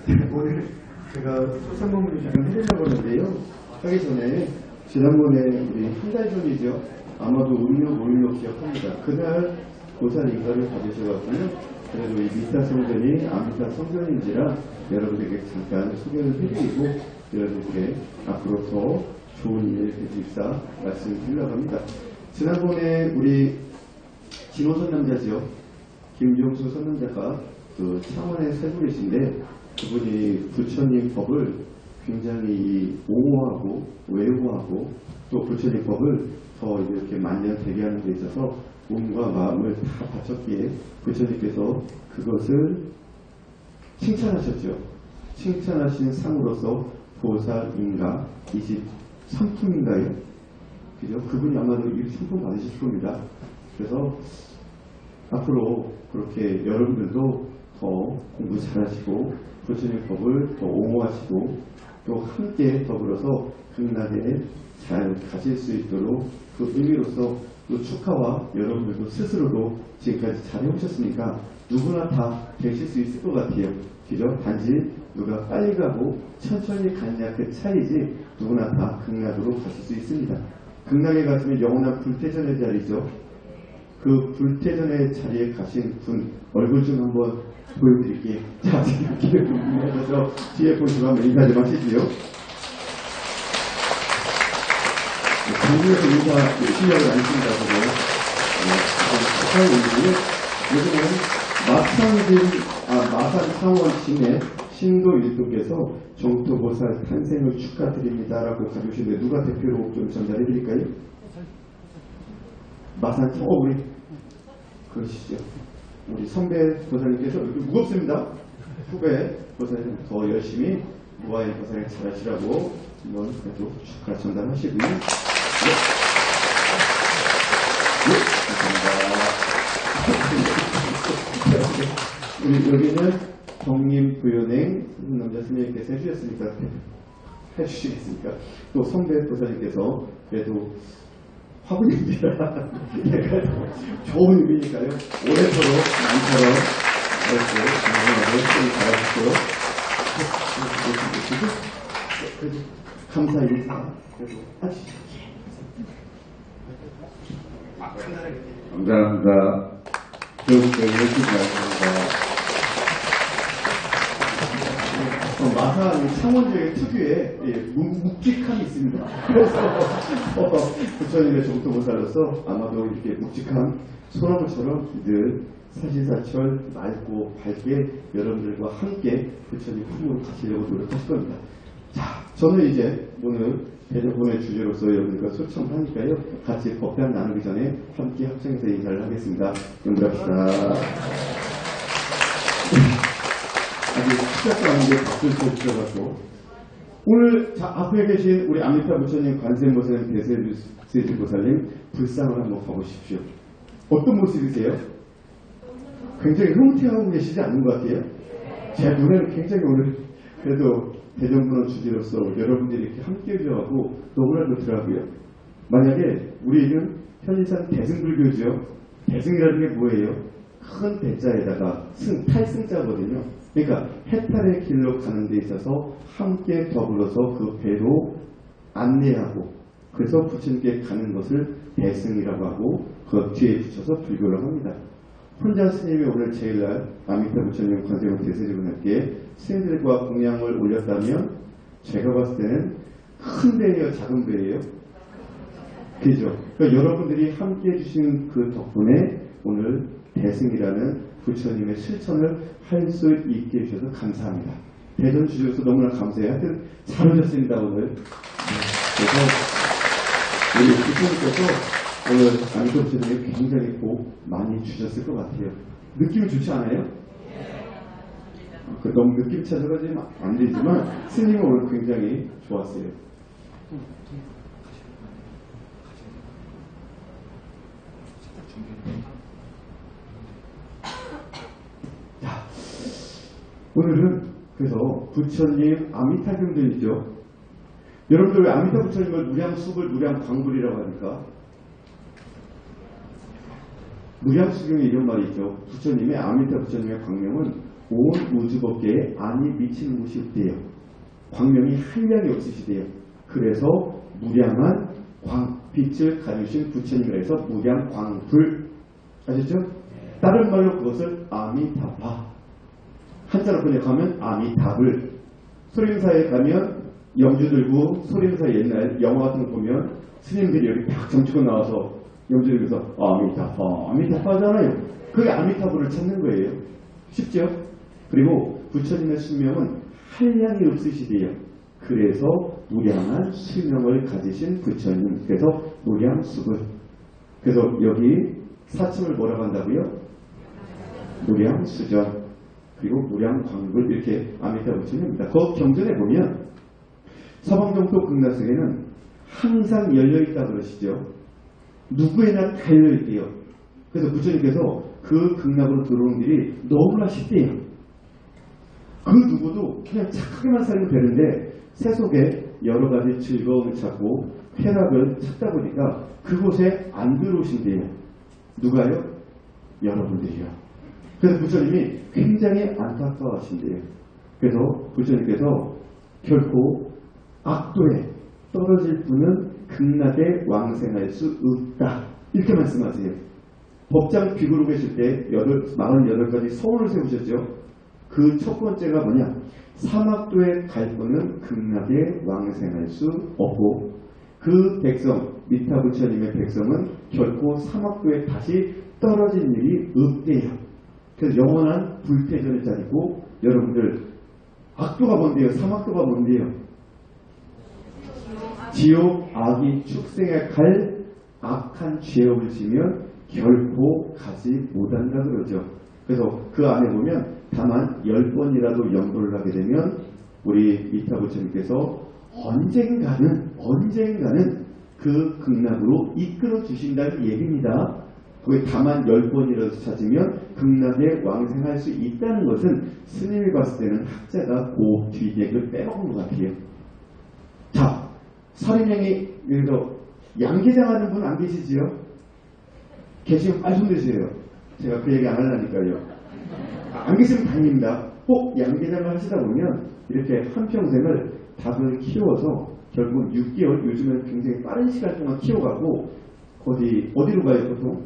오늘 제가 소상공인을 잠깐 해보려고 하는데요. 하기 전에 지난번에 우리 한 달 전이죠. 아마도 음료 모임로 기억합니다. 그날 보살 인가를 받으셔가지고요. 그래도 이 미타 성전이 아미타 성전인지라 여러분에게 잠깐 소개를 해드리고 여러분께 앞으로 더 좋은 일을 되실사 말씀드리려고 합니다. 지난번에 우리 진호 선남자죠. 김종수 선남자가 그 창원의 세분이신데 그분이 부처님 법을 굉장히 옹호하고 외우하고 또 부처님 법을 더 이렇게 만년되게 하는 데 있어서 몸과 마음을 다 바쳤기에 부처님께서 그것을 칭찬하셨죠. 칭찬하신 상으로서 보살인가 23품인가요? 그죠? 그분이 아마도 이 상품 받으실 겁니다. 그래서 앞으로 그렇게 여러분들도 더 공부 잘하시고 부처님 법을 더 옹호하시고 또 함께 더불어서 극락에 잘 가실 수 있도록 그 의미로서 또 축하와 여러분들도 스스로도 지금까지 잘 해오셨으니까 누구나 다 되실 수 있을 것 같아요. 그죠? 단지 누가 빨리 가고 천천히 가느냐 그 차이지 누구나 다 극락으로 가실 수 있습니다. 극락에 가시면 영원한 불태전의 자리죠. 그 불태전의 자리에 가신 분 얼굴 좀 한번 보여드릴게요. 자, 지금 뒤에 보시면서 뒤에 보시면 한번 인사 좀 하시지요. 정부에서 인사 실력을 안 쓴다고 요즘은 마산 창원 진해 신도 일도께서 정토보살 탄생을 축하드립니다라고 가져오시는데 누가 대표로 좀 전달해드릴까요? 마산 창원 우리 그러시죠. 우리 선배 보살님께서 이렇게 무겁습니다. 후배 보살님 더 열심히 무아의 보살님 잘하시라고 한번 그래도 축하 전달하시고요. 네. 네, 감사합니다. 우리 여기는 경림부연행 남자 스님께서 해주셨으니까 해주시겠습니까? 또 선배 보살님께서 그래도 화분입니다. 얘가 좋은 의미니까요. 올해처럼 많처럼 그렇게 건강하게 잘하시고요. 감사 인사 그래도 하시죠. 감사합니다. 열심히 하겠습니다. 마산 창원지의 특유의 묵직함이 있습니다. 그래서 부처님의 정토보살로서 아마도 이렇게 묵직한 소나무처럼 늘 사시사철 맑고 밝게 여러분들과 함께 부처님 품으로 가시려고 노력하실 겁니다. 자, 저는 이제 오늘 대전본의 주제로서 여러분들과 소청하니까요. 같이 법당 나누기 전에 함께 합성해서 인사를 하겠습니다. 연결합시다. 아직 시작도 아닌데 박수를 쳐주셔가지고 오늘 앞에 계신 우리 아미타 부처님, 관세음보살님, 대세보살님 불상을 한번 가보십시오. 어떤 모습이세요? 굉장히 흐뭇해하고 계시지 않는 것 같아요? 제 눈에는 굉장히 오늘 그래도 대전문화 주제로서 여러분들이 이렇게 함께 해주셔가지고 너무나 좋더라고요. 만약에 우리는 현인상 대승불교죠. 대승이라는 게 뭐예요? 큰 대자에다가 탈승자거든요. 그러니까 해탈의 길로 가는 데 있어서 함께 더불어서 그 배로 안내하고 그래서 부처님께 가는 것을 대승이라고 하고 그 뒤에 붙여서 불교라고 합니다. 혼자 스님이 오늘 제일날 아미타 부처님 관세음 대세주분께 스님들과 공양을 올렸다면 제가 봤을 때는 큰 배예요, 작은 배예요? 그죠? 그러니까 여러분들이 함께 해주신 그 덕분에 오늘 대승이라는 부처님의 실천을 할 수 있게 해주셔서 감사합니다. 대전 주셔서 너무나 감사해요. 하여튼 잘 오셨습니다, 오늘. 그래서 우리 부처님께서 오늘 아미타 부처님이 굉장히 복 많이 주셨을 것 같아요. 느낌이 좋지 않아요? 너무 느낌 찾아가지면 안 되지만 스님은 오늘 굉장히 좋았어요. 자, 오늘은 그래서 부처님 아미타경전이죠. 여러분들 왜 아미타 부처님을 무량수불 무량광불이라고 합니까? 무량수경에 이런 말이 있죠. 부처님의 아미타 부처님의 광명은 온 우주법계에 안이 미치는 곳이 없대요. 광명이 한량이 없으시대요. 그래서 무량한 빛을 가지신 부처님이라 해서 무량광불. 아셨죠? 다른 말로 그것을 아미타파. 한자로 번역하면 아미타불. 소림사에 가면 영주 들고 소림사 옛날 영화 같은 거 보면 스님들이 여기 팍 점치고 나와서 영주 들면서 아미타파 아미타파 하잖아요. 그게 아미타불을 찾는 거예요. 쉽죠? 그리고 부처님의 수명은 한량이 없으시대요. 그래서 무량한 수명을 가지신 부처님. 그래서 무량수불. 그래서 여기 사칭을 뭐라고 한다고요? 무량수전. 그리고 무량광불. 이렇게 아미타 부처님입니다. 그 경전에 보면 서방정토 극락성에는 항상 열려있다 그러시죠. 누구에나 다 열려있대요. 그래서 부처님께서 그 극락으로 들어오는 일이 너무나 쉽대요. 그 누구도 그냥 착하게만 살면 되는데 세속에 여러 가지 즐거움을 찾고 쾌락을 찾다 보니까 그곳에 안 들어오신대요. 누가요? 여러분들이요. 그래서 부처님이 굉장히 안타까워하신대요. 그래서 부처님께서 결코 악도에 떨어질 분은 극락에 왕생할 수 없다. 이렇게 말씀하세요. 법장 비구로 계실 때 48가지 서원을 세우셨죠. 그 첫 번째가 뭐냐? 사막도에 갈 분은 극락에 왕생할 수 없고 그 백성, 미타 부처님의 백성은 결코 사막도에 다시 떨어진 일이 없대요. 그래서 영원한 불태전의 자리고 여러분들 악도가 뭔데요? 사막도가 뭔데요? 지옥 악이 축생에 갈 악한 죄업을 지면 결코 가지 못한다 그러죠. 그래서 그 안에 보면 다만 10번이라도 영도를 하게 되면 우리 미타 부처님께서 언젠가는 그 극락으로 이끌어 주신다는 얘기입니다. 거기 다만 10번이라도 찾으면 극락에 왕생할 수 있다는 것은 스님이 봤을 때는 학자가 그 뒤에를 빼먹은 것 같아요. 자, 서른명이 여기서 양계장 하는 분 안 계시지요? 계시면 빨리 손드세요. 제가 그 얘기 안 하려니까요. 안 계시면 다행입니다. 꼭 양계장을 하시다 보면 이렇게 한평생을 닭을 키워서 결국은 6개월, 요즘에는 굉장히 빠른 시간 동안 키워가고 어디로 가요 보통?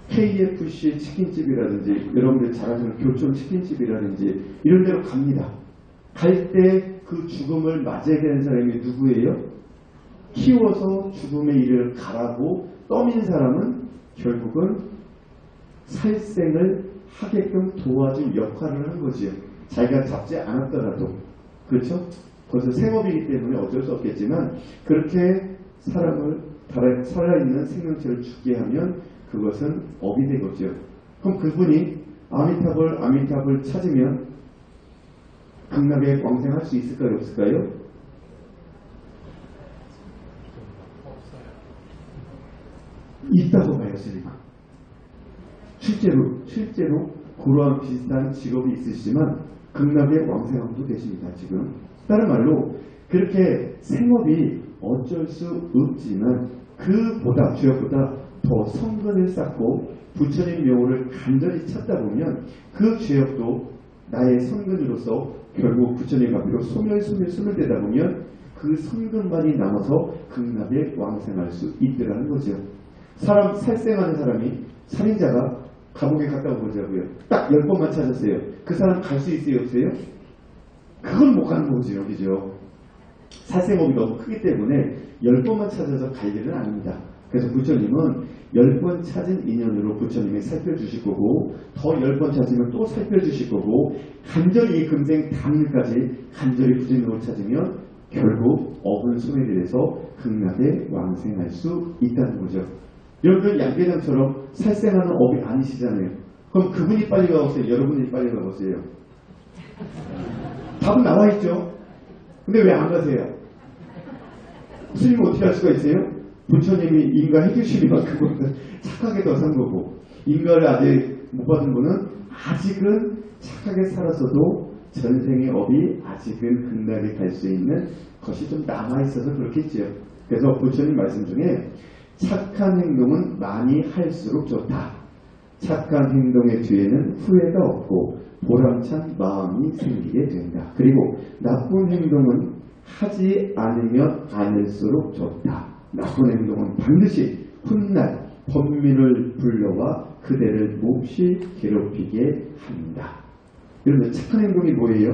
KFC 치킨집이라든지 여러분들 잘 아시는 교촌 치킨집이라든지 이런 데로 갑니다. 갈 때 그 죽음을 맞이하게 되는 사람이 누구예요? 키워서 죽음의 일을 가라고 떠민 사람은 결국은 살생을 하게끔 도와준 역할을 한 거지요. 자기가 잡지 않았더라도. 그렇죠? 그것은 생업이기 때문에 어쩔 수 없겠지만 그렇게 사람을 살아있는 생명체를 죽게 하면 그것은 업이 되겠죠. 그럼 그분이 아미타불 찾으면 극락에 왕생할 수 있을까요? 없을까요? 있다고 봐요, 스님은. 실제로 그러한 비슷한 직업이 있으시지만 극락에 왕생함도 되십니다, 지금. 다른 말로 그렇게 생업이 어쩔 수 없지만 그보다 죄업보다 더 성근을 쌓고 부처님 명호를 간절히 찾다 보면 그 죄업도 나의 성근으로서 결국 부처님 앞으로 소멸되다 보면 그 성근만이 남아서 극락에 왕생할 수 있더라는 거죠. 살생하는 사람이 살인자가 감옥에 갔다 온 거자고요. 딱 10번만 찾았어요. 그 사람 갈 수 있어요? 없어요? 그건 못 가는 거죠. 그죠? 살생업이 너무 크기 때문에 10번만 찾아서 갈 일은 아닙니다. 그래서 부처님은 10번 찾은 인연으로 부처님이 살펴주실 거고 더 10번 찾으면 또 살펴주실 거고 간절히 이 금생 당일까지 간절히 부처님을 찾으면 결국 업은 소멸이 돼서 극락에 왕생할 수 있다는 거죠. 여러분들 양계장처럼 살생하는 업이 아니시잖아요. 그럼 그분이 빨리 가보세요? 여러분이 빨리 가보세요? 답은 나와 있죠. 근데 왜 안 가세요? 스님은 어떻게 할 수가 있어요? 부처님이 인가 해주시면 그분은 착하게 더 산 거고 인가를 아직 못 받은 분은 아직은 착하게 살았어도 전생의 업이 아직은 극락에 갈 수 있는 것이 좀 남아있어서 그렇겠지요. 그래서 부처님 말씀 중에 착한 행동은 많이 할수록 좋다. 착한 행동의 뒤에는 후회가 없고 보람찬 마음이 생기게 된다. 그리고 나쁜 행동은 하지 않으면 않을수록 좋다. 나쁜 행동은 반드시 훗날 범민을 불러와 그대를 몹시 괴롭히게 한다. 여러분, 착한 행동이 뭐예요?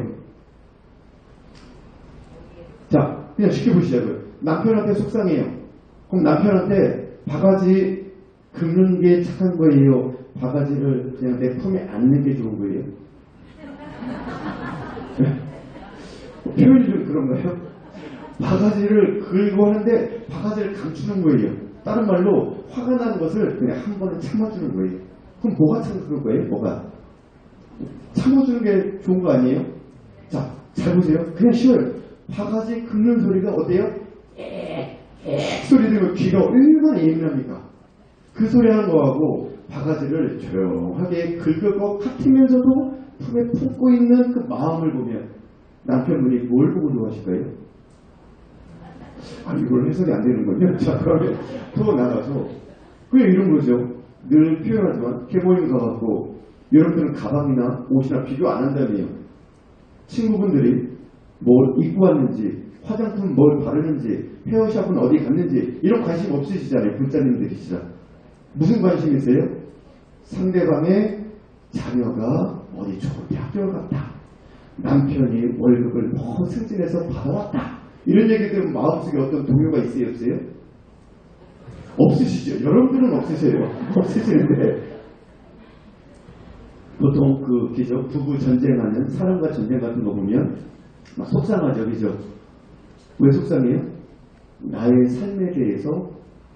자, 그냥 쉽게 보시자고요. 남편한테 속상해요. 그럼 남편한테 바가지 긁는 게 착한 거예요? 바가지를 그냥 내 품에 안는 게 좋은 거예요? 표현이 좀 그런가요? 바가지를 긁고 하는데 바가지를 감추는 거예요. 다른 말로 화가 나는 것을 그냥 한 번에 참아주는 거예요. 그럼 뭐가 참아주는 거예요? 뭐가? 참아주는 게 좋은 거 아니에요? 자, 잘 보세요. 그냥 쉬워요. 바가지 긁는 소리가 어때요? 소리 들으면 귀가 얼마나 예민합니까? 그 소리 하는 거하고 바가지를 조용하게 긁을 것 같으면서도 품에 품고 있는 그 마음을 보면 남편분이 뭘 보고 좋아하실까요? 아, 이걸 해석이 안 되는군요. 자, 그러면 더 나가서 그냥 이런 거죠. 늘 표현하지만 개모임 가갖고 여러분들은 가방이나 옷이나 비교 안 한다며요. 친구분들이 뭘 입고 왔는지, 화장품 뭘 바르는지, 헤어샵은 어디 갔는지 이런 관심 없으시잖아요. 분짜님들이시라. 무슨 관심이세요? 상대방의 자녀가 어디 좋은 대학교를 갔다. 남편이 월급을 더 승진해서 받아왔다. 이런 얘기 들으면 마음속에 어떤 동요가 있어요? 없어요? 없으시죠? 여러분들은 없으세요. 없으시는데 보통 그 기죠 부부 전쟁하는 사랑과 전쟁 같은 거 보면 막 속상하죠, 그죠? 왜 속상해요? 나의 삶에 대해서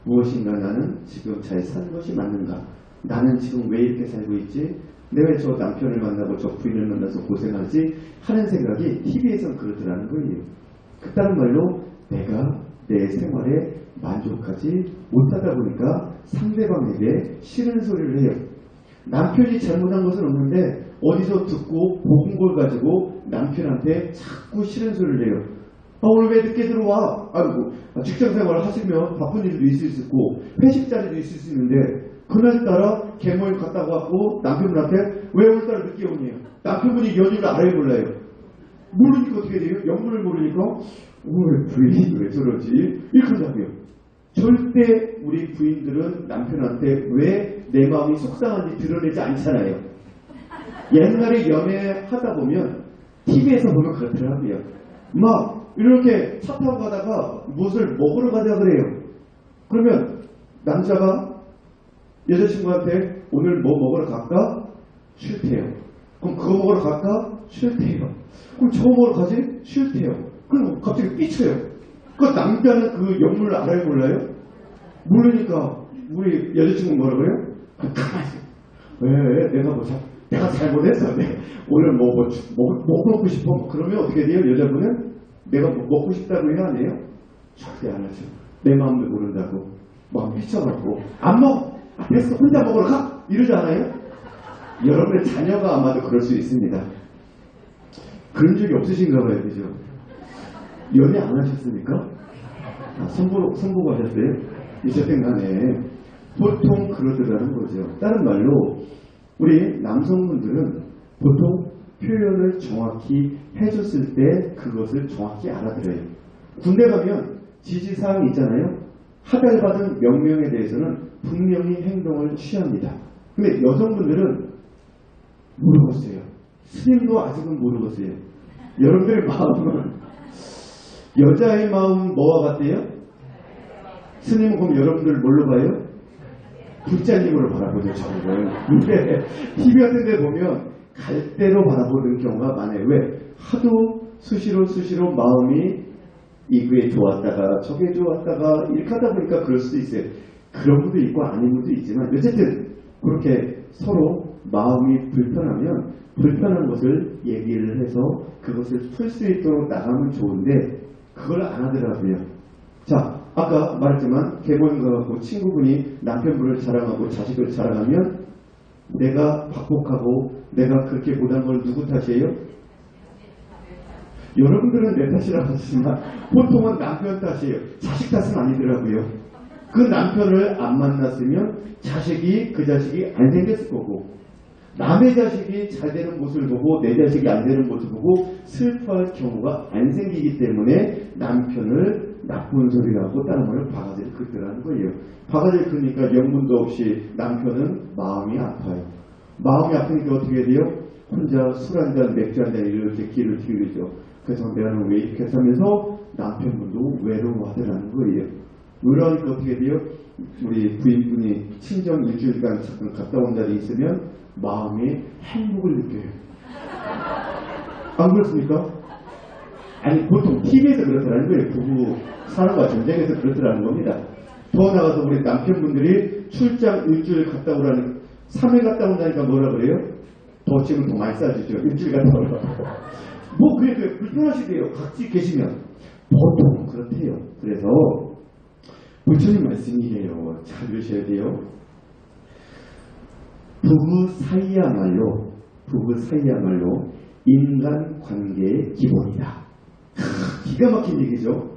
무엇인가 나는 지금 잘 사는 것이 맞는가? 나는 지금 왜 이렇게 살고 있지? 내가 왜 저 남편을 만나고 저 부인을 만나서 고생하지? 하는 생각이 TV에선 그러더라는 거예요. 그 다른 말로 내가 내 생활에 만족하지 못하다 보니까 상대방에게 싫은 소리를 해요. 남편이 잘못한 것은 없는데 어디서 듣고 본 걸 가지고 남편한테 자꾸 싫은 소리를 해요. 아, 오늘 왜 늦게 들어와? 아이고, 직장생활 하시면 바쁜 일도 있을 수 있고 회식 자리도 있을 수 있는데 그날따라 개모임 갔다 왔고 남편분한테 왜 오늘따라 늦게 오니? 남편분이 연유를 아예 몰라요. 모르니까 어떻게 돼요? 영문을 모르니까 오늘 부인이 왜 저러지? 이렇게 하자고요. 절대 우리 부인들은 남편한테 왜 내 마음이 속상한지 드러내지 않잖아요. 옛날에 연애하다 보면 TV에서 보면 그렇더라고요. 막 이렇게 차 타고 가다가 무엇을 먹으러 가자 그래요. 그러면 남자가 여자친구한테 오늘 뭐 먹으러 갈까? 싫대요. 그럼 그거 먹으러 갈까? 싫대요. 그럼 저거 먹으러 가지? 싫대요. 그럼 갑자기 삐쳐요. 그 남자는 그 영문을 알아요, 몰라요? 모르니까 우리 여자친구 뭐라 그래요? 가만히 왜 내가 잘못했어. 오늘 뭐 먹고 싶어. 그러면 어떻게 돼요? 여자분은 내가 뭐 먹고 싶다고 해야 안 해요? 절대 안 하죠. 내 마음도 모른다고 막 미쳐갖고 안 먹어. 됐어. 혼자 먹으러 가. 이러지 않아요? 여러분의 자녀가 아마도 그럴 수 있습니다. 그런 적이 없으신가 봐요. 그죠? 연애 안 하셨습니까? 선보고 하셨어요? 어쨌든 간에 보통 그러더라는 거죠. 다른 말로 우리 남성분들은 보통 표현을 정확히 해줬을 때 그것을 정확히 알아들어요. 군대 가면 지시사항이 있잖아요. 하달받은 명령에 대해서는 분명히 행동을 취합니다. 근데 여성분들은 모르겠어요. 스님도 아직은 모르겠어요. 여러분들의 마음은 여자의 마음은 뭐와 같대요? 스님은 그럼 여러분들 뭘로 봐요? 불자님으로 바라보죠. 저를. 근데 TV 같은 데 보면 갈대로 바라보는 경우가 많아요. 왜? 하도 수시로 마음이 이게 좋았다가 저게 좋았다가 이렇게 하다 보니까 그럴 수도 있어요. 그런 분도 있고 아닌 분도 있지만 어쨌든 그렇게 서로 마음이 불편하면 불편한 것을 얘기를 해서 그것을 풀 수 있도록 나가면 좋은데 그걸 안 하더라고요. 자, 아까 말했지만 개모임 가갖고 친구분이 남편분을 자랑하고 자식을 자랑하면 내가 박복하고 내가 그렇게 못한 걸 누구 탓이에요? 여러분들은 내 탓이라고 하시지만 보통은 남편 탓이에요. 자식 탓은 아니더라고요. 그 남편을 안 만났으면 그 자식이 안 생겼을 거고 남의 자식이 잘 되는 모습을 보고 내 자식이 안 되는 모습을 보고 슬퍼할 경우가 안 생기기 때문에 남편을 나쁜 소리를 하고 다른 말을 바가지를 긁더라는 거예요. 바가지를 긁으니까 영문도 없이 남편은 마음이 아파요. 마음이 아프니까 어떻게 돼요? 혼자 술 한잔 맥주 한잔 이렇게 길을 튀기죠. 그래서 내가 왜 이렇게 하면서 남편분도 외로워하더라는 거예요. 외로우니까 어떻게 돼요? 우리 부인분이 친정 일주일간 잠깐 갔다 온 자리에 있으면 마음에 행복을 느껴요. 안 그렇습니까? 아니 보통 TV에서 그렇더라는 거예요. 부부 사랑과 전쟁에서 그렇더라는 겁니다. 더 나가서 우리 남편분들이 출장 일주일 갔다 오라는 3일 갔다 온다니까 뭐라 그래요? 더 지금 더 많이 싸주죠. 일주일 갔다 오라고. 뭐 그래 불편하시대요. 같이 계시면 보통 그렇대요. 그래서 부처님 말씀이에요. 잘 들으셔야 돼요. 부부 사이야말로 인간 관계의 기본이다. 기가 막힌 얘기죠.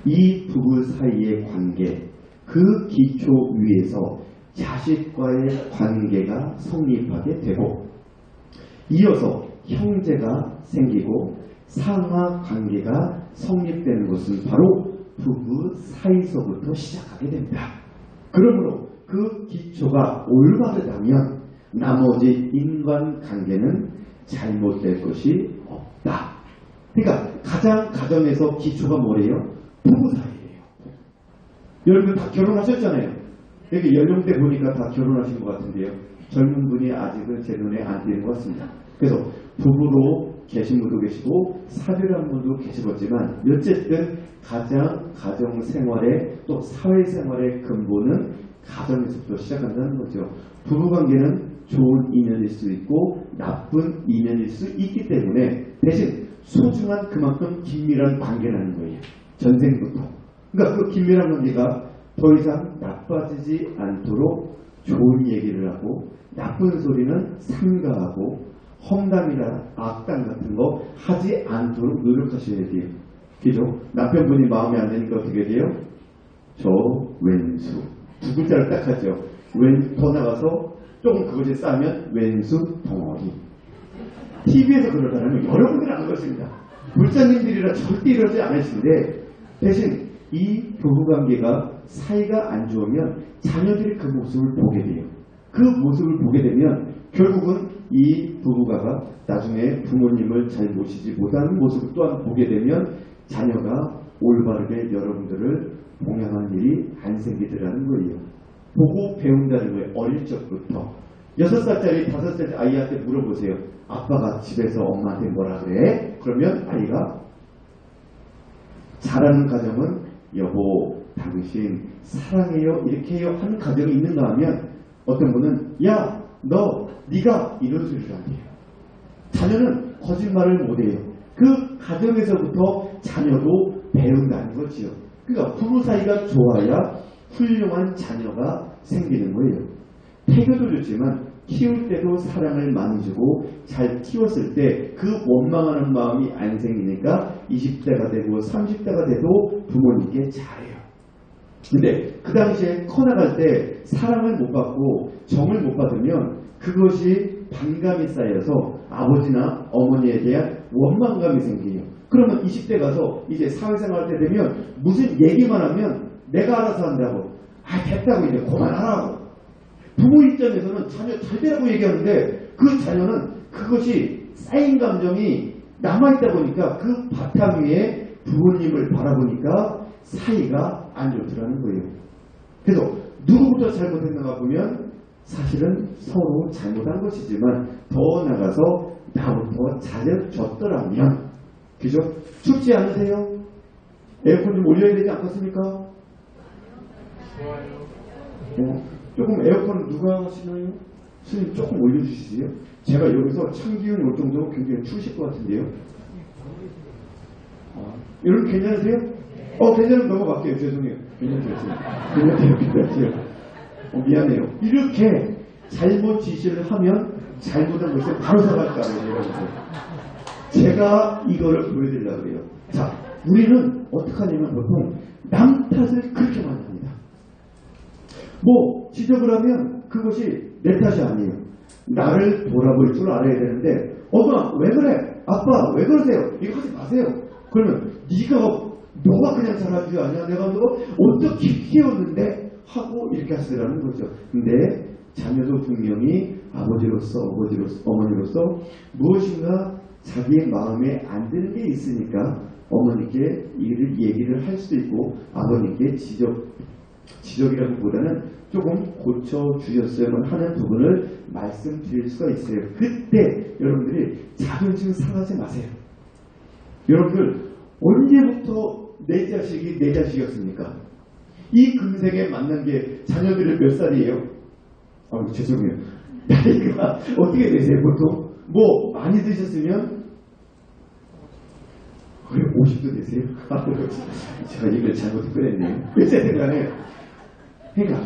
이 부부 사이의 관계, 그 기초 위에서 자식과의 관계가 성립하게 되고 이어서 형제가 생기고 상하 관계가 성립되는 것은 바로 부부 사이서부터 시작하게 됩니다. 그러므로 그 기초가 올바르다면 나머지 인간관계는 잘못될 것이 없다. 그러니까 가장 가정에서 기초가 뭐래요? 부부 사이예요. 여러분 다 결혼하셨잖아요. 여기 연령대 보니까 다 결혼하신 것 같은데요. 젊은 분이 아직은 제 눈에 안 띄는 것 같습니다. 그래서 부부로 계신 분도 계시고 사별한 분도 계시겠지만 어쨌든 가장 가정생활의 또 사회생활의 근본은 가정에서부터 시작한다는 거죠. 부부관계는 좋은 인연일 수 있고 나쁜 인연일 수 있기 때문에 대신 소중한 그만큼 긴밀한 관계라는 거예요. 전생부터. 그러니까 그 긴밀한 관계가 더 이상 나빠지지 않도록 좋은 얘기를 하고 나쁜 소리는 삼가하고 험담이나 악담 같은 거 하지 않도록 노력하셔야 돼요. 그죠? 남편분이 마음에 안 드니까 어떻게 돼요? 저 왼수. 두 글자를 딱 하죠. 더 나가서 조금 그것이 싸면 왼수 덩어리. TV에서 그러다면 여러분들은 안 그렇습니다. 불자님들이라 절대 이러지 않으신데 대신 이 부부관계가 사이가 안 좋으면 자녀들이 그 모습을 보게 돼요. 그 모습을 보게 되면 결국은 이 부부가 나중에 부모님을 잘 모시지 못하는 모습을 또한 보게 되면 자녀가 올바르게 여러분들을 봉양하는 일이 안 생기더라는 거예요. 보고 배운다는 거예요. 어릴 적부터. 6살짜리, 5살짜리 아이한테 물어보세요. 아빠가 집에서 엄마한테 뭐라 그래? 그러면 아이가 잘하는 가정은 여보, 당신 사랑해요, 이렇게 해요 하는 가정이 있는가 하면 어떤 분은 야, 네가 이런 소리를 한대요. 자녀는 거짓말을 못해요. 그 가정에서부터 자녀도 배운다는 거지요. 그러니까 부부 사이가 좋아야 훌륭한 자녀가 생기는 거예요. 태교도 좋지만 키울 때도 사랑을 많이 주고 잘 키웠을 때 그 원망하는 마음이 안 생기니까 20대가 되고 30대가 돼도 부모님께 잘해요. 근데 그 당시에 커나갈 때 사랑을 못 받고 정을 못 받으면 그것이 반감이 쌓여서 아버지나 어머니에 대한 원망감이 생겨요. 그러면 20대 가서 이제 사회생활 할 때 되면 무슨 얘기만 하면 내가 알아서 한다고. 됐다고 이제 그만하라고. 부모 입장에서는 자녀 잘 되라고 얘기하는데 그 자녀는 그것이 쌓인 감정이 남아있다 보니까 그 바탕 위에 부모님을 바라보니까 사이가 안 좋더라는 거예요. 그래서 누구부터 잘못했는가 보면 사실은 서로 잘못한 것이지만 더 나가서 나부터 잘해줬더라면 그죠? 춥지 않으세요? 에어컨 좀 올려야 되지 않겠습니까? 좋아요. 조금 에어컨 누가 하시나요? 스님 조금 올려주시세요. 제가 여기서 참기운이 올 정도로 굉장히 추우실 것 같은데요. 여러분 괜찮으세요? 괜찮으면 넘어갈게요. 죄송해요. 괜찮으세요. 미안해요. 이렇게 잘못 지시를 하면 잘못한 것을 바로 사갈까요? 제가 이거를 보여드리려고 그래요. 자, 우리는 어떻게 하냐면 보통 남 탓을 그렇게 많이 합니다. 뭐 지적을 하면 그것이 내 탓이 아니에요. 나를 돌아볼 줄 알아야 되는데 엄마 왜 그래? 아빠 왜 그러세요? 이거 하지 마세요. 그러면 너가 그냥 잘한 줄 아냐? 내가 너 어떻게 키웠는데? 하고 이렇게 하시더라는 거죠. 근데 자녀도 분명히 아버지로서 어머니로서 무엇인가 자기의 마음에 안 드는 게 있으니까 어머니께 얘기를 할 수도 있고 아버님께 지적이라기보다는 조금 고쳐주셨어야만 하는 부분을 말씀드릴 수가 있어요. 그때 여러분들이 자존심 상하지 마세요. 여러분들 언제부터 내 자식이 내 자식이었습니까? 이 금생에 만난 게 자녀들이 몇 살이에요? 죄송해요. 나이가 어떻게 되세요 보통? 뭐 많이 드셨으면 거의 50도 되세요? 제가 이걸 잘못 꺼냈네요. 어쨌든 간에 그러니까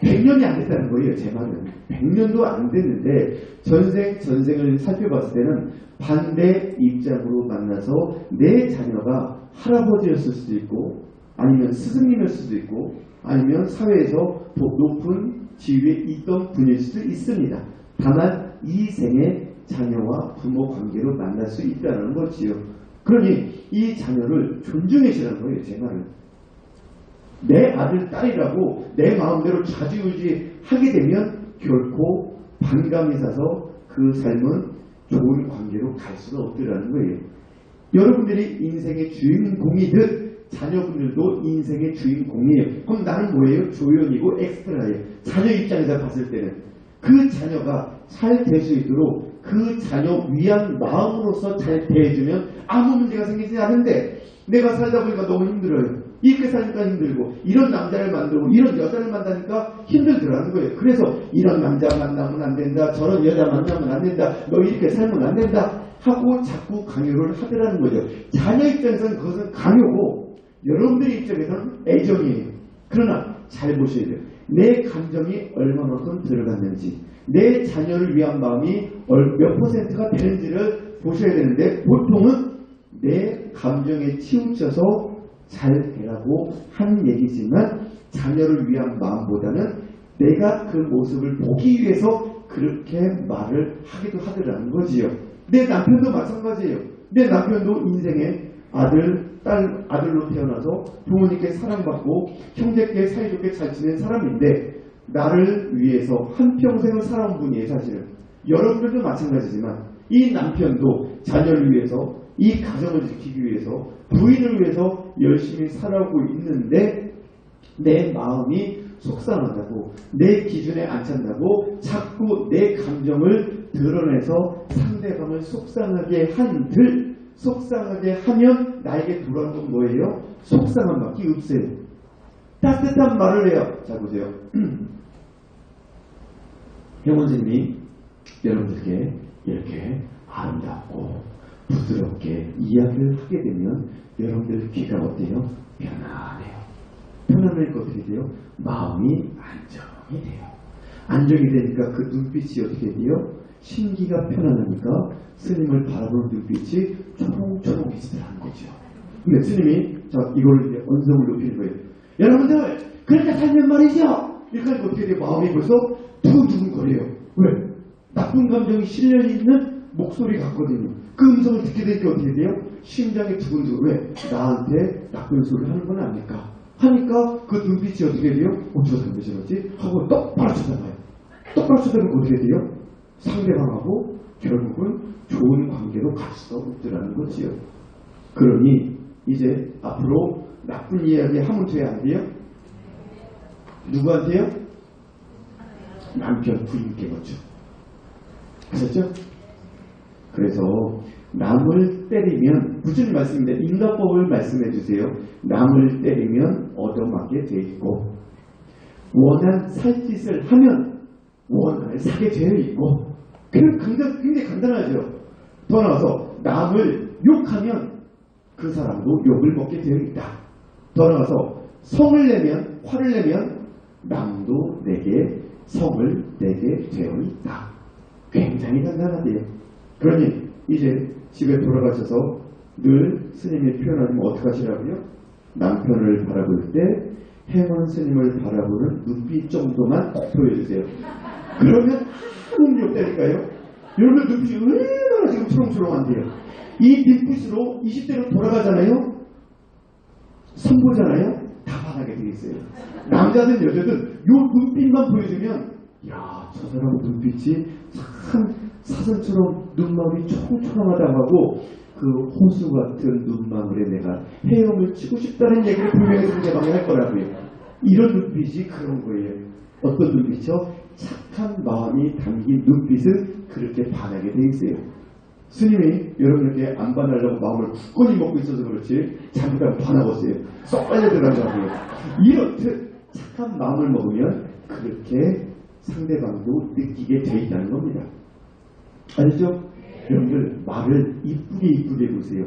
100년이 안 됐다는 거예요. 제 말은 100년도 안 됐는데 전생을 살펴봤을 때는 반대 입장으로 만나서 내 자녀가 할아버지였을 수도 있고 아니면 스승님일 수도 있고 아니면 사회에서 높은 지위에 있던 분일 수도 있습니다. 다만 이 생에 자녀와 부모 관계로 만날 수 있다는 거지요. 그러니 이 자녀를 존중해주라는 거예요. 제 말은. 내 아들, 딸이라고 내 마음대로 좌지우지하게 되면 결코 반감이 사서 그 삶은 좋은 관계로 갈 수가 없더라는 거예요. 여러분들이 인생의 주인공이듯 자녀분들도 인생의 주인공이에요. 그럼 나는 뭐예요? 조연이고 엑스트라예요. 자녀 입장에서 봤을 때는 그 자녀가 잘 될 수 있도록 그 자녀 위한 마음으로서 잘 대해주면 아무 문제가 생기지 않은데 내가 살다 보니까 너무 힘들어요. 이렇게 살니까 힘들고 이런 남자를 만들고 이런 여자를 만나니까 힘들더라는 거예요. 그래서 이런 남자 만나면 안 된다. 저런 여자 만나면 안 된다. 너 이렇게 살면 안 된다. 하고 자꾸 강요를 하더라는 거죠. 자녀 입장에서는 그것은 강요고 여러분들의 입장에서는 애정이에요. 그러나 잘 보셔야 돼요. 내 감정이 얼마만큼 들어갔는지 내 자녀를 위한 마음이 몇 퍼센트가 되는지를 보셔야 되는데 보통은 내 감정에 치우쳐서 잘 되라고 하는 얘기지만 자녀를 위한 마음보다는 내가 그 모습을 보기 위해서 그렇게 말을 하기도 하더라는 거지요. 내 남편도 마찬가지예요. 내 남편도 인생에 아들로 태어나서 부모님께 사랑받고 형제께 사이좋게 잘 지낸 사람인데 나를 위해서 한평생을 살아온 분이에요. 사실은 여러분들도 마찬가지지만 이 남편도 자녀를 위해서 이 가정을 지키기 위해서 부인을 위해서 열심히 살아오고 있는데 내 마음이 속상하다고 내 기준에 안 찬다고 자꾸 내 감정을 드러내서 상대방을 속상하게 속상하게 하면 나에게 돌아오는 건 뭐예요? 속상함밖에 없어요. 따뜻한 말을 해요. 자 보세요. 형원 선생님이 여러분들께 이렇게 아름답고 부드럽게 이야기를 하게 되면 여러분들 귀가 어때요? 편안해요. 편안하니까 어떻게 돼요? 마음이 안정이 돼요. 안정이 되니까 그 눈빛이 어떻게 돼요? 심기가 편안하니까 스님을 바라보는 눈빛이 초롱초롱해지더라는 거죠. 근데 스님이 이걸 이제 언성을 높이는 거예요. 여러분들 그렇게 살면 말이죠. 이렇게 하니까 어떻게 돼요? 마음이 벌써 두근두근거려요. 왜? 나쁜 감정이 실려있는 목소리 같거든요. 그 음성을 듣게 되니까 어떻게 돼요? 심장이 두근두근. 왜? 나한테 나쁜 소리를 하는 건 아닐까? 하니까 그 눈빛이 어떻게 돼요? 저 사람 왜 저러지? 하고 똑바로 쳐다봐요. 똑바로 쳐다보면 어떻게 돼요? 상대방하고 결국은 좋은 관계로 갈 수가 없더라는 거지요. 그러니 이제 앞으로 나쁜 이야기 하면 돼야 안 돼요? 누구한테요? 남편 부인께 먼저. 아셨죠? 그래서 남을 때리면 부처님 말씀인데 인가법을 말씀해 주세요. 남을 때리면 얻어맞게 돼 있고 원한 살짓을 하면 원한을 사게 되어 있고 굉장히 간단하죠. 더 나아가서 남을 욕하면 그 사람도 욕을 먹게 되어 있다. 더 나아가서 성을 내면 화를 내면 남도 내게 성을 내게 되어 있다. 굉장히 간단하대요. 그러니 이제 집에 돌아가셔서 늘 스님이 표현하면 어떻게 하시라고요? 남편을 바라볼 때 행원 스님을 바라보는 눈빛 정도만 보여주세요. 그러면 아무 의미 없다니까요. 여러분 눈빛이 얼마나 지금 초롱초롱한데요. 이 눈빛으로 20대로 돌아가잖아요. 선보잖아요. 다 반하게 되어 있어요. 남자든 여자든 요 눈빛만 보여주면 야, 저 사람 눈빛이 참 사슴처럼 눈망울이 초롱초롱하다고 하고 그 호수 같은 눈망울에 내가 헤엄을 치고 싶다는 얘기를 분명히 상대방이 할 거라고요. 이런 눈빛이 그런 거예요. 어떤 눈빛이요? 착한 마음이 담긴 눈빛은 그렇게 반하게 돼 있어요. 스님이 여러분에게 안 반하려고 마음을 굳건히 먹고 있어서 그렇지 잘못하면 반하겠어요. 쏙 빨려 들어가자고요. 이렇듯 착한 마음을 먹으면 그렇게 상대방도 느끼게 돼 있다는 겁니다. 알죠? 여러분들 말을 이쁘게 보세요.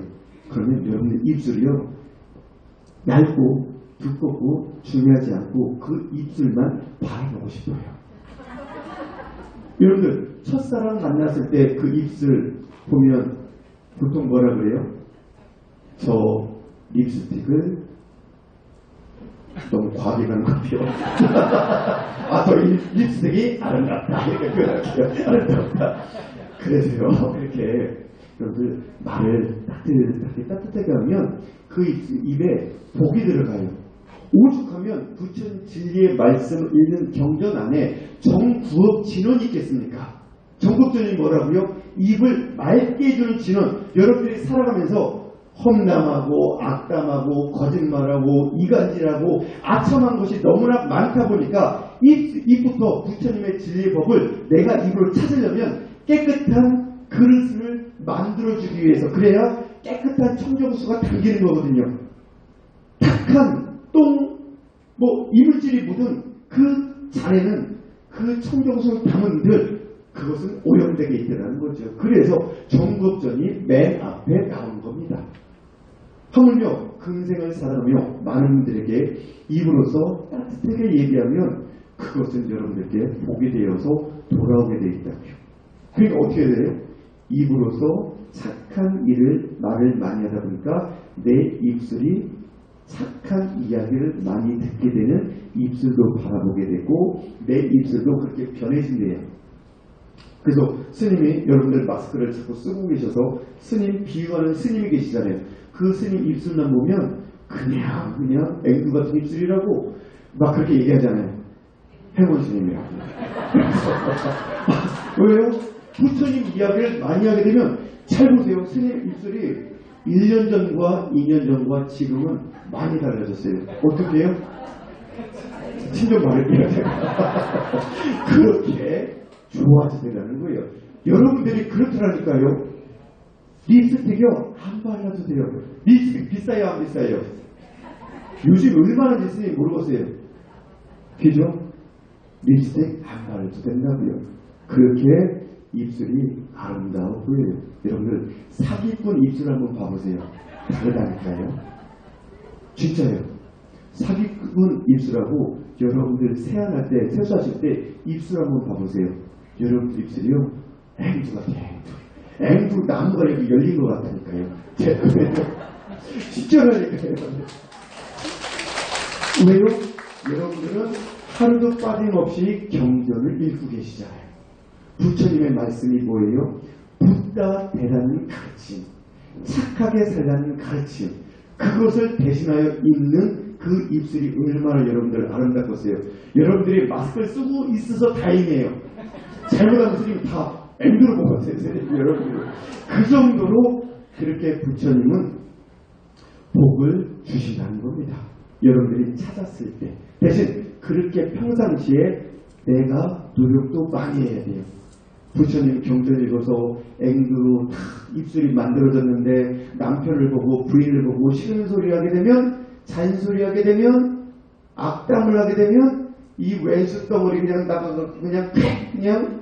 그러면 여러분들 입술이요 얇고 두껍고 중요하지 않고 그 입술만 바라보고 싶어요. 여러분들 첫사랑 만났을 때 그 입술 보면 보통 뭐라 그래요? 저 립스틱을 너무 과하게 가는 것 같아요. 아, 저 립스틱이 아름답다. 이렇게 표현할게요. 아름답다. 그래서요, 이렇게 여러분들 말을 따뜻하게 하면 그 입에 복이 들어가요. 오죽하면 부처님 진리의 말씀을 읽는 경전 안에 정구업 진원이 있겠습니까? 정법전이 뭐라고요? 입을 맑게 해주는 진원. 여러분들이 살아가면서 험담하고 악담하고 거짓말하고 이간질하고 아첨한 것이 너무나 많다 보니까 입부터 부처님의 진리의 법을 내가 입으로 찾으려면 깨끗한 그릇을 만들어주기 위해서, 그래야 깨끗한 청정수가 담기는 거거든요. 탁한 똥, 이물질이 묻은 그 잔에는 그 청정수를 담은들 그것은 오염되게 있다는 거죠. 그래서 정법전이 맨 앞에 나온 겁니다. 하물며 근생을 살아가며 많은 분들에게 입으로서 따뜻하게 얘기하면 그것은 여러분들께 복이 되어서 돌아오게 되어 있다고요. 그러니까 어떻게 돼요? 입으로서 착한 말을 많이 하다 보니까 내 입술이 착한 이야기를 많이 듣게 되는 입술도 바라보게 되고 내 입술도 그렇게 변해진대요. 그래서 스님이 여러분들 마스크를 자꾸 쓰고 계셔서 스님 비유하는 스님이 계시잖아요. 그 스님 입술만 보면 그냥 앵두 같은 입술이라고 막 그렇게 얘기하잖아요. 행원 스님이라고. 왜요? 부처님 이야기를 많이 하게 되면 잘 보세요. 스님 입술이 1년 전과 2년 전과 지금은 많이 달라졌어요. 어떻게 해요? 친정 말할게요. 그렇게 좋아지더라는 거예요. 여러분들이 그렇더라니까요. 립스틱이요 안 발라도 돼요. 립스틱 비싸요 안 비싸요? 요즘 얼마나 비싼지 모르겠어요. 그죠? 립스틱 안 발라도 된다고요. 그렇게 입술이 아름다워 보여요. 여러분들 사기꾼 입술 한번 봐보세요. 다르다니까요. 진짜요. 사기꾼 입술하고 여러분들 세안할 때, 세수하실 때 입술 한번 봐보세요. 여러분들 입술이요 앵두 같아요. 앵두 나무가 이렇게 열린 것 같다니까요. 진짜라니까요. 왜요? 여러분들은 하루도 빠짐없이 경전을 읽고 계시잖아요. 부처님의 말씀이 뭐예요? 붓다 대라는 가르침, 착하게 살라는 가르침, 그것을 대신하여 읽는 그 입술이 얼마나 여러분들 아름답겠어요. 여러분들이 마스크를 쓰고 있어서 다행이에요. 잘못하면 스님 다 앵두로 먹었어요. 여러분들 그 정도로 그렇게 부처님은 복을 주신다는 겁니다. 여러분들이 찾았을 때 대신 그렇게 평상시에 내가 노력도 많이 해야 돼요. 부처님 경전 읽어서 앵두로 입술이 만들어졌는데 남편을 보고 부인을 보고 싫은 소리 하게 되면, 잔소리 하게 되면, 악담을 하게 되면 이 왼수 덩어리 그냥 나가서 그냥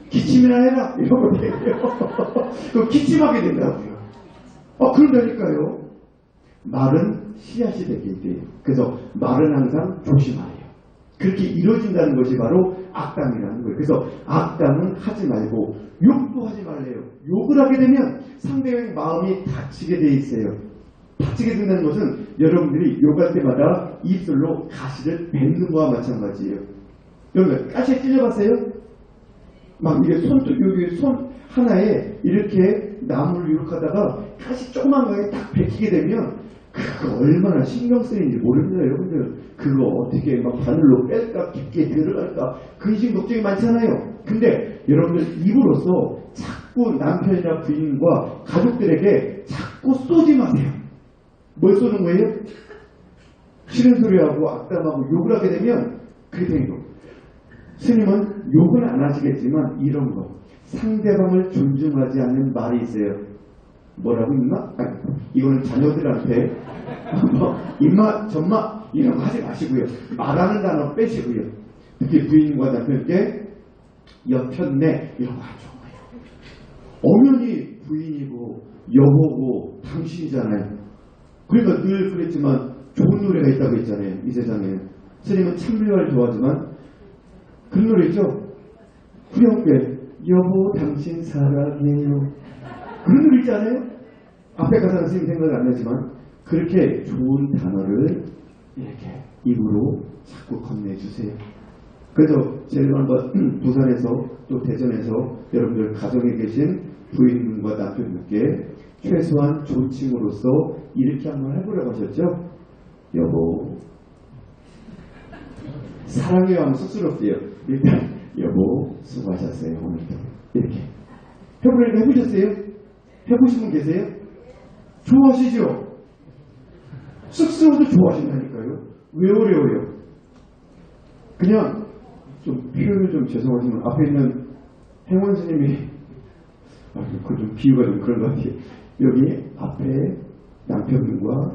기침이나 해라 이러고 되고요. 그럼 기침하게 된다고요. 그런다니까요. 말은 씨앗이 되게 돼요. 그래서 말은 항상 조심하래요. 그렇게 이루어진다는 것이 바로 악담이라는 거예요. 그래서 악담은 하지 말고 욕도 하지 말래요. 욕을 하게 되면 상대의 마음이 다치게 돼 있어요. 다치게 된다는 것은 여러분들이 욕할 때마다 입술로 가시를 뱉는 거와 마찬가지예요. 여러분 가시에 찔려봤어요? 막 이게 여기 손 하나에 이렇게 나무를 이렇게 하다가 다시 조그만 거에 딱 베끼게 되면 그거 얼마나 신경 쓰이는지 모릅니다, 여러분들. 그거 어떻게 막 바늘로 뺄까, 깊게 들어갈까, 근심 걱정이 많잖아요. 근데 여러분들 입으로써 자꾸 남편이나 부인과 가족들에게 자꾸 쏘지 마세요. 뭘 쏘는 거예요? 싫은 소리하고 악담하고 욕을 하게 되면 그게 되는 거. 스님은 욕은 안 하시겠지만 이런 거, 상대방을 존중하지 않는 말이 있어요. 뭐라고 임마? 아니, 이거는 자녀들한테 임마, 전마 이런 거 하지 마시고요. 말하는 단어 빼시고요. 특히 부인과 남편께 여편네 이런 거 하죠. 엄연히 부인이고 여보고 당신이잖아요. 그러니까 늘 그랬지만 좋은 노래가 있다고 했잖아요. 이 세상에는. 스님은 참묘를 좋아하지만 그런 노래 있죠? 후렴구에 여보 당신 사랑해요. 그런 노래 있잖아요? 앞에 가사는 스님 생각이 안 나지만 그렇게 좋은 단어를 이렇게 입으로 자꾸 건네주세요. 그래서 제가 한번 부산에서 또 대전에서 여러분들 가정에 계신 부인과 남편분께 최소한 존칭으로서 이렇게 한번 해보려고 하셨죠? 여보 사랑해요 하면 쑥스럽대요. 일단 여보 수고하셨어요 오늘도. 이렇게 해보려니까 해보셨어요? 해보신 분 계세요? 좋아하시죠? 쑥스러워도 좋아하신다니까요. 왜 어려워요? 그냥 좀 표현을 좀 죄송하지만 앞에 있는 행원 스님이 그건 좀 비유가 좀 그런 것 같아요. 여기 앞에 남편분과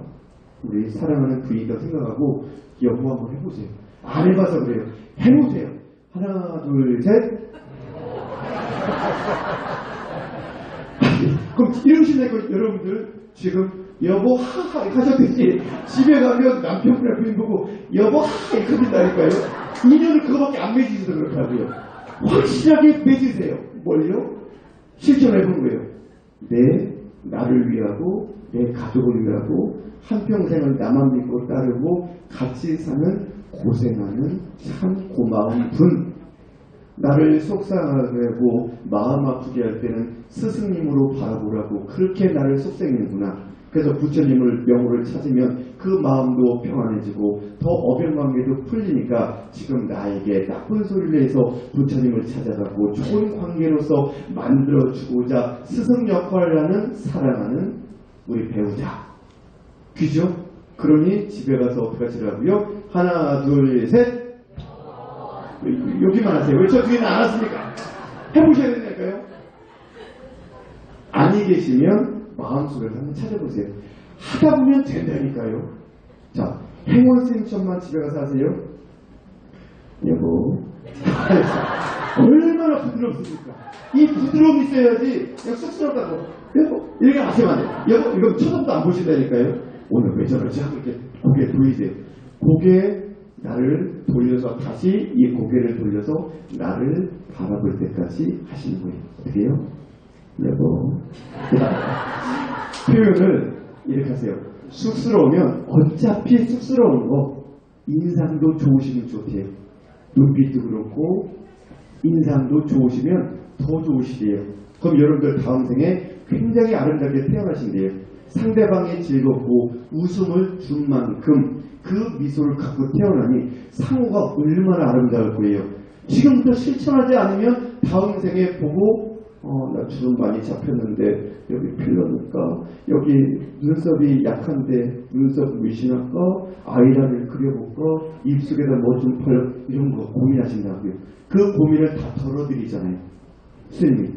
우리 사랑하는 부인이라고 생각하고 여보 한번 해보세요. 안 해봐서 그래요. 해보세요. 하나 둘 셋. 그럼 이러시니까 여러분들 지금 여보 하하 하셨듯이 집에 가면 남편이나 부인 보고 여보 하하 이렇게 된다니까요. 인연을 그거밖에 안 맺으셔서 그렇다고요. 확실하게 맺으세요. 뭘요? 실천해본 거예요. 나를 위하고 내 가족을 위하고 한평생을 나만 믿고 따르고 같이 사는 고생하는 참 고마운 분. 나를 속상하게 하고 마음 아프게 할 때는 스승님으로 바라보라고 그렇게 나를 속삭이는구나. 그래서 부처님을 명호를 찾으면 그 마음도 평안해지고 더 어병관계도 풀리니까 지금 나에게 나쁜 소리를 해서 부처님을 찾아가고 좋은 관계로서 만들어주고자 스승 역할을 하는 사랑하는 우리 배우자. 그죠? 그러니 집에 가서 어떻게 하시라고요? 하나 둘 셋. 여기만 하세요. 왜 저 뒤에는 안 왔습니까? 해보셔야 된다니까요. 아니 계시면 마음속에서 한번 찾아보세요. 하다 보면 된다니까요. 자, 행원쌤처럼만 집에 가서 하세요. 여보 얼마나 부드럽습니까? 이 부드러움이 있어야지 그냥 쑥스럽다고 여보 이렇게 하시면 안 돼요. 여보 이건 쳐다도 안 보신다니까요. 오늘 왜 저러지 하고 이렇게 고개 보이세요. 고개 나를 돌려서 다시 이 고개를 돌려서 나를 바라볼 때까지 하시는 거예요. 어떻게 해요? 여보 표현을 이렇게 하세요. 쑥스러우면 어차피 쑥스러운 거 인상도 좋으시면 좋대요. 눈빛도 그렇고 인상도 좋으시면 더 좋으시대요. 그럼 여러분들 다음 생에 굉장히 아름답게 태어나신대요. 상대방이 즐겁고 웃음을 준 만큼 그 미소를 갖고 태어나니 상호가 얼마나 아름다울 거예요. 지금부터 실천하지 않으면 다음 생에 보고 나 주름 많이 잡혔는데 여기 필러 넣을까? 여기 눈썹이 약한데 눈썹 문신할까? 아이라인을 그려볼까? 입속에다 뭐 좀 펄 이런 거 고민하신다고요. 그 고민을 다 덜어드리잖아요. 스님이.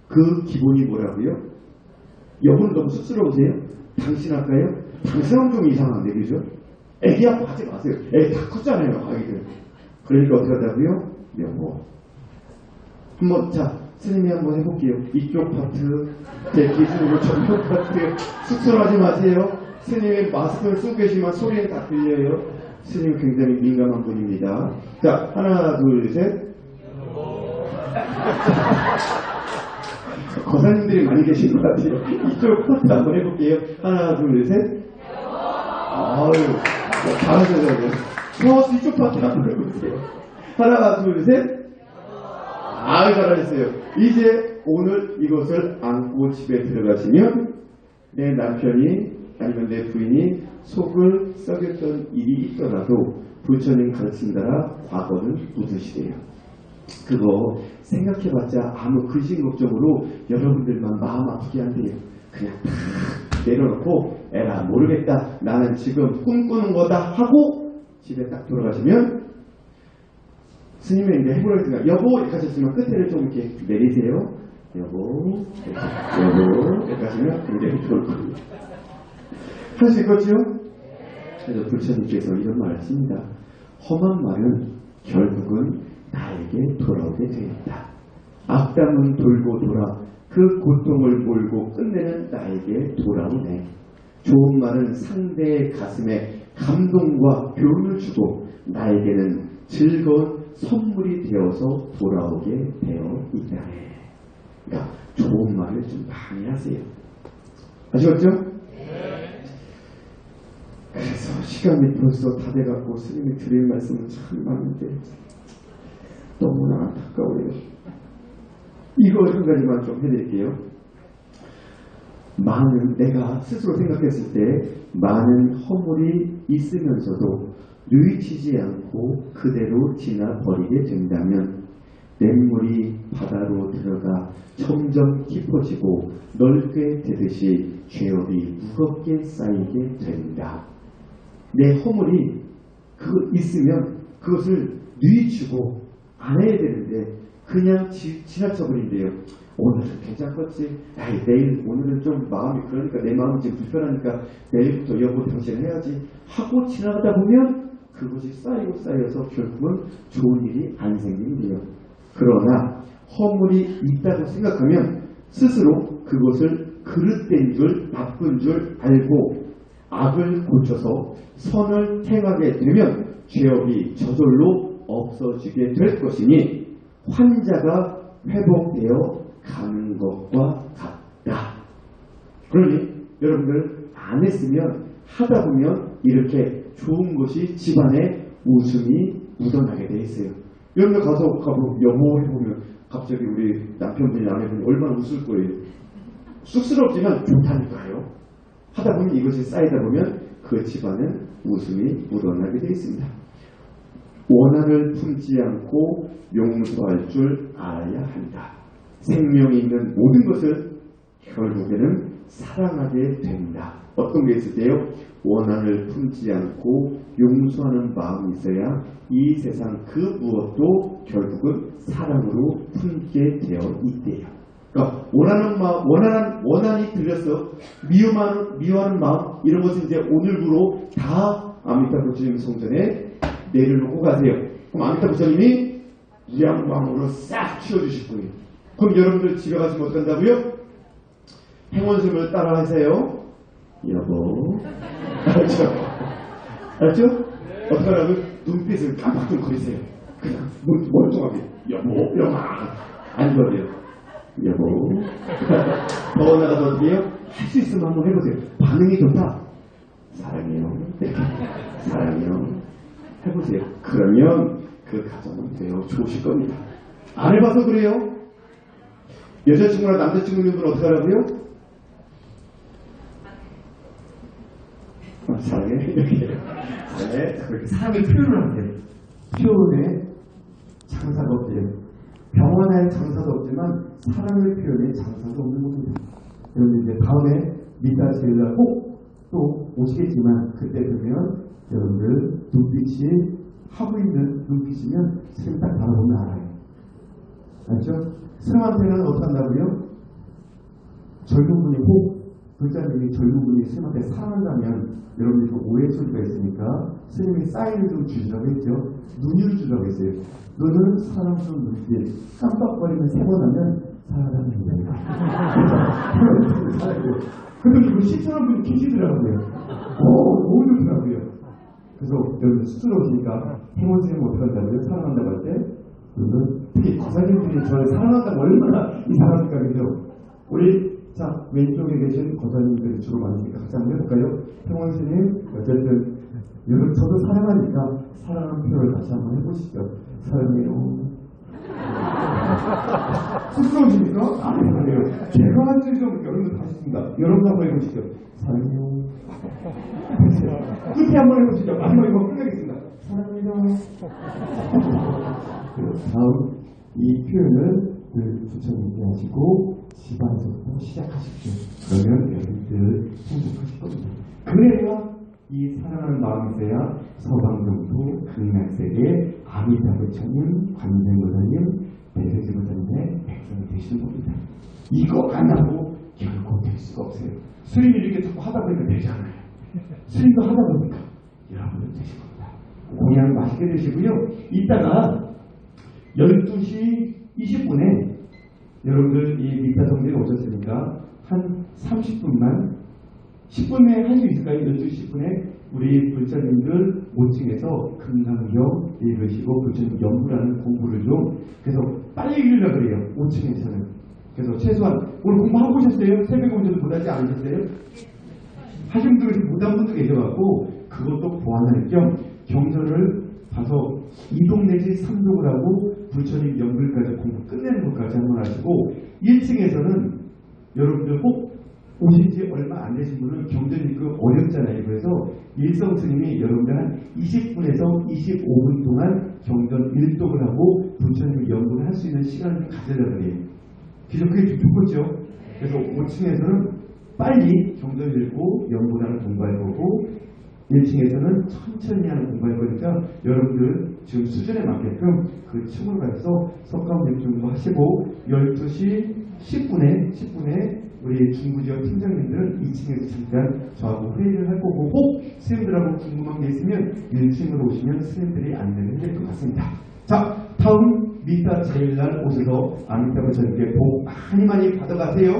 그 기본이 뭐라고요? 여러분 너무 쑥스러우세요? 당신 할까요? 당신은 좀 이상한데 그죠? 애기 아빠 하지 마세요. 애기 다 컸잖아요 아이들. 그러니까 어떻게 하다고요? 여보 한번 자 스님이 한번 해볼게요. 이쪽 파트 제 기준으로 전면 파트 쑥스러워하지 마세요. 스님이 마스크를 쓰고 계시면 소리는 다 들려요. 스님은 굉장히 민감한 분입니다. 자 하나 둘 셋. 거사님들이 많이 계신 것 같아요. 이쪽 파트 한번 해볼게요. 하나 둘 셋. 아유 잘하셔요. 저 이쪽 파트 한번 해볼게요. 하나 둘 셋. 잘하셨어요. 이제 오늘 이것을 안고 집에 들어가시면 내 남편이 아니면 내 부인이 속을 썩였던 일이 있더라도 부처님 가르친 따라 과거는 묻으시래요. 그거 생각해봤자 아무 근심 걱정으로 여러분들만 마음 아프게 한대요. 그냥 탁 내려놓고 에라 모르겠다 나는 지금 꿈꾸는 거다 하고 집에 딱 돌아가시면 스님이 이제 해보라고 했으니까 여보 이렇게 하셨으면 끝에를 좀 이렇게 내리세요. 여보 이렇게 하시면 이제 좋을 겁니다. 할 수 있겠죠? 그래서 부처님께서 이런 말을 하십니다. 험한 말은 결국은 나에게 돌아오게 되었다. 악담은 돌고 돌아 그 고통을 몰고 끝내는 나에게 돌아오네. 좋은 말은 상대의 가슴에 감동과 교훈을 주고 나에게는 즐거운 선물이 되어서 돌아오게 되어 있다네. 그러니까 좋은 말을 좀 많이 하세요. 아시겠죠? 그래서 시간이 벌써 다 돼갖고 스님이 드릴 말씀은 참 많은데 너무나 안타까워요. 이거 한 가지만 좀 해드릴게요. 내가 스스로 생각했을 때 많은 허물이 있으면서도 누이치지 않고 그대로 지나버리게 된다면 냇물이 바다로 들어가 점점 깊어지고 넓게 되듯이 죄업이 무겁게 쌓이게 된다. 내 허물이 있으면 그것을 누이치고 안 해야 되는데 그냥 지나쳐버린대요. 오늘은 괜찮겠지. 오늘은 좀 마음이 그러니까 내 마음이 지금 불편하니까 내일부터 여보 당신 해야지 하고 지나가다 보면 그것이 쌓여서 결국은 좋은 일이 안 생긴대요. 그러나 허물이 있다고 생각하면 스스로 그것을 그릇된 줄 나쁜 줄 알고 악을 고쳐서 선을 행하게 되면 죄업이 저절로 없어지게 될 것이니 환자가 회복되어 가는 것과 같다. 그러니 여러분들 안 했으면 하다 보면 이렇게 좋은 것이 집안에 웃음이 묻어나게 돼 있어요. 여러분들 가서 여보 해보면 갑자기 우리 남편분이 아내분이 얼마나 웃을 거예요. 쑥스럽지만 좋다니까요. 하다 보면 이것이 쌓이다 보면 그 집안은 웃음이 묻어나게 돼 있습니다. 원한을 품지 않고 용서할 줄 알아야 한다. 생명이 있는 모든 것을 결국에는 사랑하게 된다. 어떤 게 있을 때요? 원한을 품지 않고 용서하는 마음이 있어야 이 세상 그 무엇도 결국은 사랑으로 품게 되어 있대요. 그러니까 원한이 들려서 미워하는 마음 이런 것은 이제 오늘부로 다 아미타 부처님 성전에 내려놓고 가세요. 그럼 아미타 부처님이 무량광으로 싹 치워주실 거예요. 그럼 여러분들 집에 가시면 어떡한다고요? 행원스님을 따라 하세요. 여보. 알았죠? 알았죠? 어떡하라고? 눈빛을 깜빡깜거리세요. 그냥 멀쩡하게. 여보. 안 그래요. 여보. 더 나가서 어떻게 해요? 할 수 있으면 한번 해보세요. 반응이 좋다. 사랑해요. 사랑해요. 해보세요. 그러면 그 가정은 돼요. 좋으실 겁니다. 안 해봐서 그래요. 여자친구나 남자친구 있는 분은 어떻게 하라고요? 사랑해. 이렇게 해요. 그렇게 사랑의 표현을 하는데 표현에 장사가 없대요. 병원에 장사도 없지만 사랑의 표현에 장사도 없는 겁니다. 여러분 이제 다음에 미타 제일날 꼭 또 오시겠지만 그때 되면 여러분들 눈빛이 하고 있는 눈빛이면 스님 딱 바라보면 알아요. 알죠? 스님한테는 어떡한다고요? 젊은 분이 불자님이 젊은 분이 스님한테 사랑한다면 여러분이 그 오해 소리가 있으니까 스님이 사인을 좀 주시라고 했죠. 눈을 주라고 했어요. 눈은 사랑스러운 눈빛. 깜빡거리면 세 번 하면 사랑합니다. 근데 이거 실천한 분이 계시더라고요. 너무 좋더라고요. 그래서 여러분 쑥스러우시니까 행원스님 어떡한다고요? 사랑한다고 할 때 그러면 특히 거사님들이 저를 사랑한다고 얼마나 이상합니까? 그죠? 우리 자 왼쪽에 계신 거사님들이 주로 많으니까 같이 한번 해볼까요? 행원스님 어쨌든 여러분 저도 사랑하니까 사랑하는 표현을 같이 한번 해보시죠. 사랑해요. 쑥스러우십니까? 아니요. 제가 한 줄 좀 여러분들 하셨습니다. 여러분 한번 해보시죠. 사랑해요. 끝에 한번 해보시죠. 마지막에 한번 끝내겠습니다. 사랑합니다. 다음 이 표현을 부처님께 하시고 집안에서부터 시작하십시오. 그러면 여러분들 행복하실 겁니다. 그래야 이 사랑하는 마음이 있어야 서방정토 극락세계 아미타부처님, 관세음보살님, 대세지보살님의 백성이 되시는 겁니다. 이거 안 하고 결코 될 수가 없어요. 스님이 이렇게 자꾸 하다 보니까 되지 않아요. 스님도 하다 보니까 여러분들 되실 겁니다. 공양 맛있게 드시고요. 이따가 12시 20분에 여러분들 이 미타성대에 오셨으니까 한 30분만 10분에 할 수 있을까요? 12시 10분에 우리 불자님들 5층에서 금강경 읽으시고 불자님 연구라는 공부를 좀 그래서 빨리 읽으려고 그래요. 5층에서는. 그래서 최소한 오늘 공부하고 오셨어요? 새벽에 오셔도 못하지 않으셨어요? 하신 분들 못한 분도 계셔갖고 그것도 보완할 겸 경전을 봐서 2동 내지 3동을 하고 부처님 연불까지 공부 끝내는 것까지 한번 하시고 1층에서는 여러분들 꼭 오신 지 얼마 안 되신 분은 경전이 어렵잖아요. 그래서 일성 스님이 여러분들 한 20분에서 25분 동안 경전 1독을 하고 부처님 연구를 할 수 있는 시간을 가지려고 해요. 그래서 그게 좀 좋겠죠. 그래서 5층에서는 빨리 경전 읽고 연구하는 공부할 거고 1층에서는 천천히 하는 공부할 거니까 여러분들 지금 수준에 맞게끔 그 층을 가서 석가모니 정도 하시고 12시 10분에 우리 중부지역 팀장님들은 2층에서 잠깐 저하고 회의를 할 거고 혹 스님들하고 궁금한 게 있으면 1층으로 오시면 스님들이 안내를 해줄 것 같습니다. 자, 다음 미타 제일날 오셔서 아미타부처님께 복 많이 받아가세요.